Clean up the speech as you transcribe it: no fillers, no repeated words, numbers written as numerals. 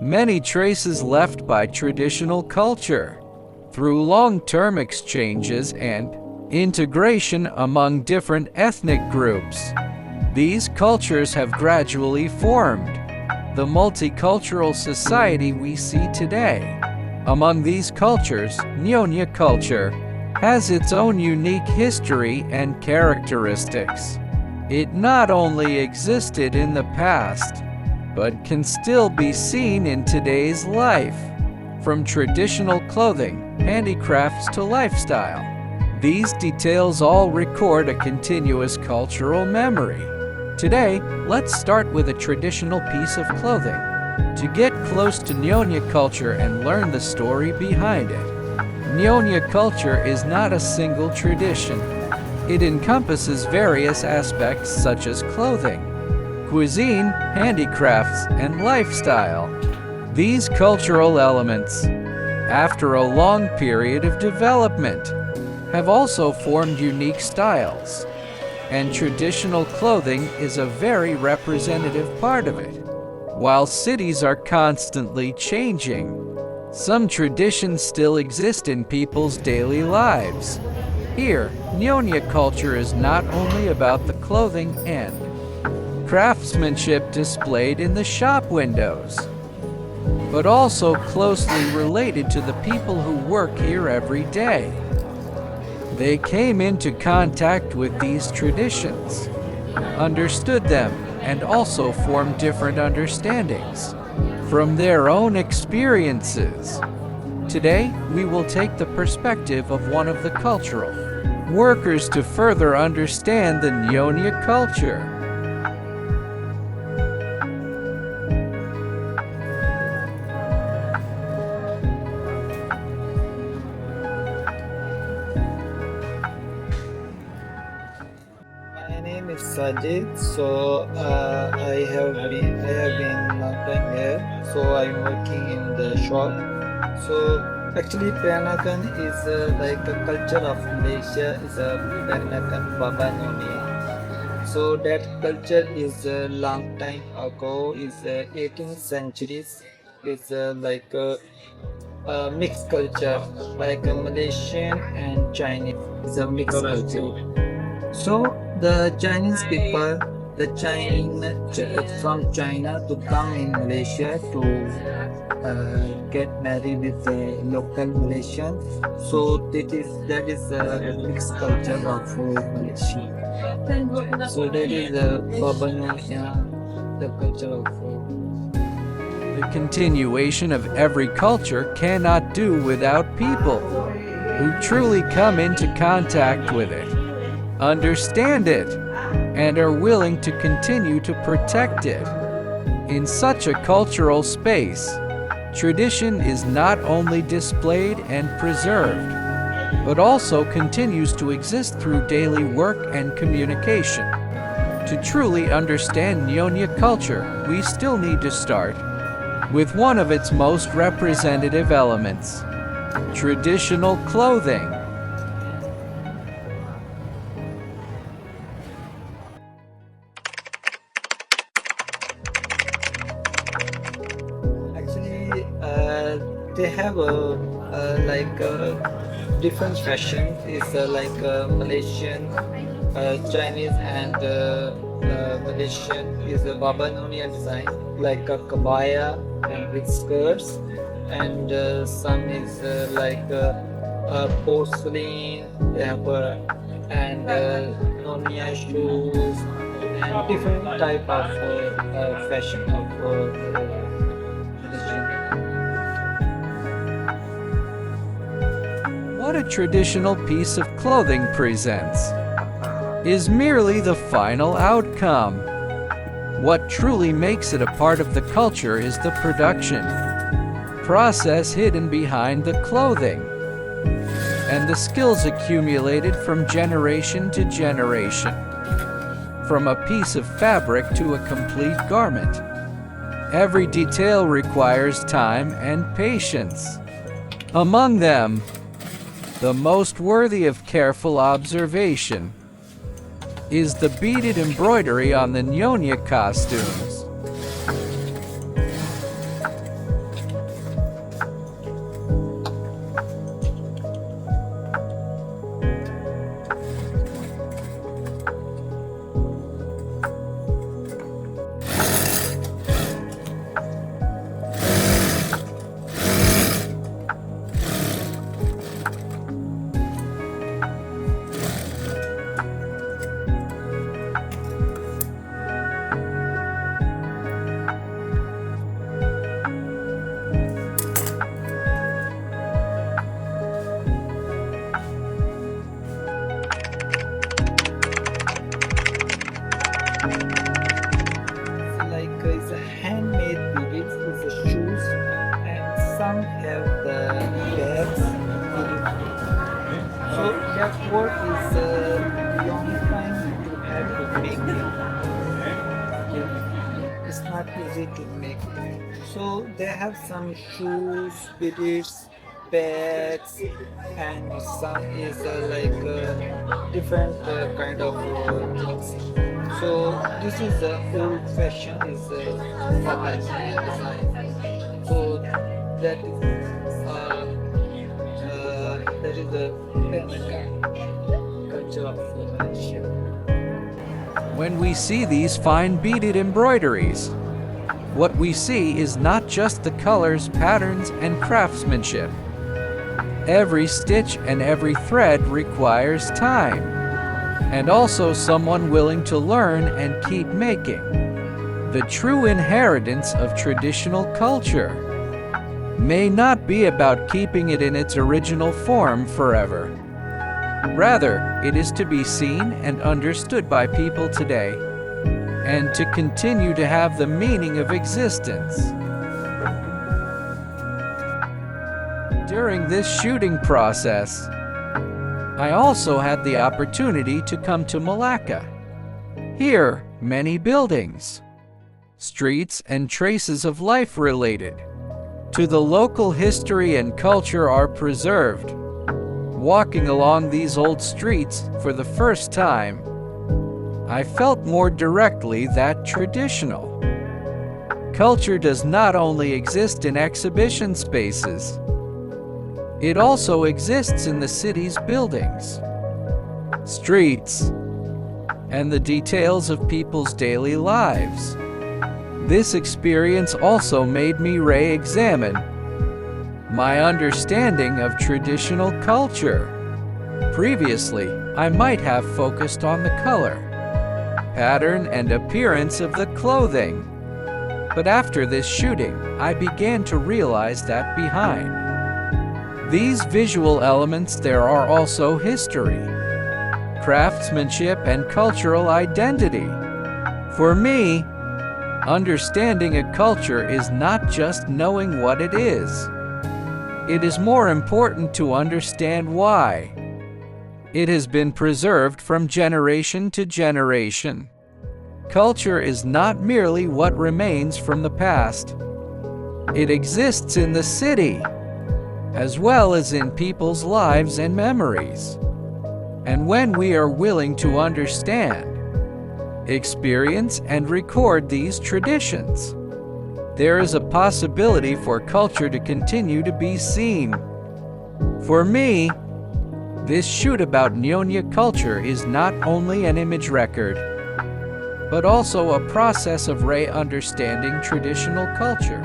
many traces left by traditional culture through long-term exchanges and integration among different ethnic groups. These cultures have gradually formed the multicultural society we see today. Among these cultures, Nyonya culture has its own unique history and characteristics. It not only existed in the past, but can still be seen in today's life. From traditional clothing, handicrafts to lifestyle, these details all record a continuous cultural memory. Today, let's start with a traditional piece of clothing to get close to Nyonya culture and learn the story behind it. Nyonya culture is not a single tradition. It encompasses various aspects such as clothing, cuisine, handicrafts, and lifestyle. These cultural elements, after a long period of development, have also formed unique styles, and traditional clothing is a very representative part of it. While cities are constantly changing, some traditions still exist in people's daily lives. Here, Nyonya culture is not only about the clothing and craftsmanship displayed in the shop windows, but also closely related to the people who work here every day. They came into contact with these traditions, understood them, and also formed different understandings from their own experiences. Today, we will take the perspective of one of the cultural workers to further understand the Nyonya culture. My name is Sajid. So I have been long time here. So I'm working in the shop. So actually, Peranakan is like a culture of Malaysia. Is a Peranakan Baba Noni. So that culture is a long time ago. Is 18th centuries. It's like a mixed culture, like a Malaysian and Chinese. It's a mixed culture. So the Chinese people, from China to come in Malaysia to get married with the local Malaysian. So that is a mixed culture of Malaysia. So that is the culture of. The continuation of every culture cannot do without people who truly come into contact with it, understand it, and are willing to continue to protect it. In such a cultural space, tradition is not only displayed and preserved, but also continues to exist through daily work and communication. To truly understand Nyonya culture, we still need to start with one of its most representative elements: traditional clothing. Actually, they have different fashion. It's like Malaysian, Chinese, and Malaysian is a Baba Nonia design, like a kabaya and with skirts, and some is like porcelain, they have and Nonia shoes, and different type of fashion of religion. What a traditional piece of clothing presents is merely the final outcome. What truly makes it a part of the culture is the production process hidden behind the clothing, and the skills accumulated from generation to generation. From a piece of fabric to a complete garment, every detail requires time and patience. Among them, the most worthy of careful observation is the beaded embroidery on the Nyonya costumes. It's a handmade beads with the shoes, and some have the bags. So that work is a long time to have to make it. It's not easy to make it. So they have some shoes, beads, bags, and some is different kind of things. So this is the old fashion is Malaysian design. So that is the culture of Malaysia. When we see these fine beaded embroideries, what we see is not just the colors, patterns, and craftsmanship. Every stitch and every thread requires time, and also someone willing to learn and keep making. The true inheritance of traditional culture may not be about keeping it in its original form forever. Rather, it is to be seen and understood by people today, and to continue to have the meaning of existence. During this shooting process, I also had the opportunity to come to Malacca. Here, many buildings, streets, and traces of life related to the local history and culture are preserved. Walking along these old streets for the first time, I felt more directly that traditional culture does not only exist in exhibition spaces, it also exists in the city's buildings, streets, and the details of people's daily lives. This experience also made me re-examine my understanding of traditional culture. Previously, I might have focused on the color, pattern, and appearance of the clothing. But after this shooting, I began to realize that behind these visual elements there are also history, craftsmanship, and cultural identity. For me, understanding a culture is not just knowing what it is. It is more important to understand why it has been preserved from generation to generation. Culture is not merely what remains from the past. It exists in the city, as well as in people's lives and memories. And when we are willing to understand, experience, and record these traditions, there is a possibility for culture to continue to be seen. For me, this shoot about Nyonya culture is not only an image record, but also a process of re-understanding traditional culture.